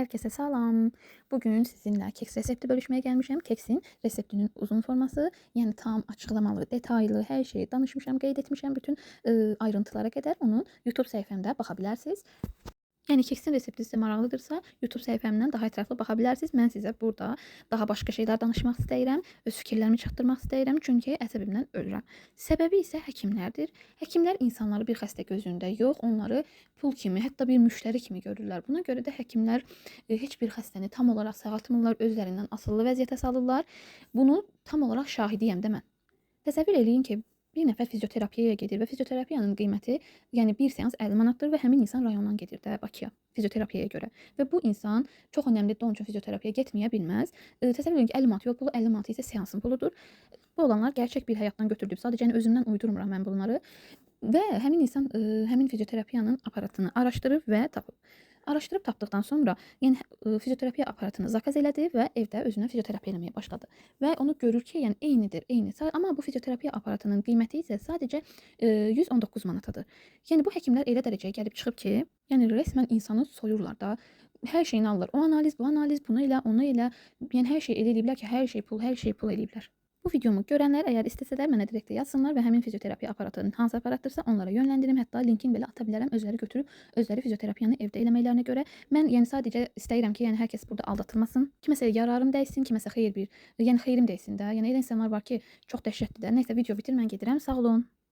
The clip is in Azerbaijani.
Herkese salam. Bugün sizinle keks resepti bölüşmeye gelmişim. Keksin reseptinin uzun forması, yani tam açıklamalı, detaylı her şeyi danışmışam, qeyd etmişəm bütün ayrıntılara kadar. Onun YouTube sayfamda bakabilirsiniz. Yəni keksin resepti sizə maraqlıdırsa, YouTube səhifəmdən daha ətraflı baxa bilərsiniz. Mən sizə burada daha başqa şeylər danışmaq istəyirəm, öz fikirlərimi çatdırmaq istəyirəm, çünki əsəbimdən ölürəm. Səbəbi isə həkimlərdir. Həkimlər insanları bir xəstə gözündə yox, onları pul kimi, hətta bir müştəri kimi görürlər. Buna görə də həkimlər heç bir xəstəni tam olaraq sağaltmırlar, özlərindən asılı vəziyyətə salırlar. Bunu tam olaraq şahidiyəm də mən. Təsəvvür eləyin ki, bir nəfər fizioterapiyaya gedir və fizioterapiyanın qiyməti, yəni bir seans 50 manatdır və həmin insan rayondan gedir də Bakıya fizioterapiyaya görə. Və bu insan çox önəmlidir, onun üçün fizioterapiyaya getməyə bilməz. Təsəvvür edin ki, 50 manat yol pulu, 50 manat isə seansın puludur. Bu olanlar gerçək bir həyatdan götürdüyüm. Sadəcə yəni özümdən uydurmuram mən bunları. Və həmin insan həmin fizioterapiyanın aparatını araşdırıb və tapıb. Araşdırıb tapdıqdan sonra, yəni fizioterapiya aparatını zakaz elədi və evdə özünə fizioterapiya eləməyə başladı. Və onu görür ki, yəni eynidir, eyni. Amma bu fizioterapiya aparatının qiyməti isə sadəcə 119 manatadır. Yəni bu həkimlər elə dərəcəyə gəlib çıxıb ki, yəni resmən insanı soyurlar da. Hər şeyini alırlar. O analiz, bu analiz, bunu elə, onu elə. Yəni hər şey elə eləyiblər ki, hər şey pul eləyiblər. Bu videomu görənlər əgər istəsələr mənə direktə yazsınlar və həmin fizioterapiya aparatının hansı aparatdırsa onlara yönləndirim. Hətta linkini belə ata bilərəm. Özləri götürüb özləri fizioterapiyanı evdə eləməklərinə görə. Mən yəni sadəcə istəyirəm ki, yəni hər kəs burada aldatılmasın. Kiməsə yararım dəysin, kiməsə xeyir bir, yəni xeyrim dəysin də. Yəni elə insanlar var ki, çox dəhşətlidir də. Nəysə video bitir, mən gedirəm. Sağ olun.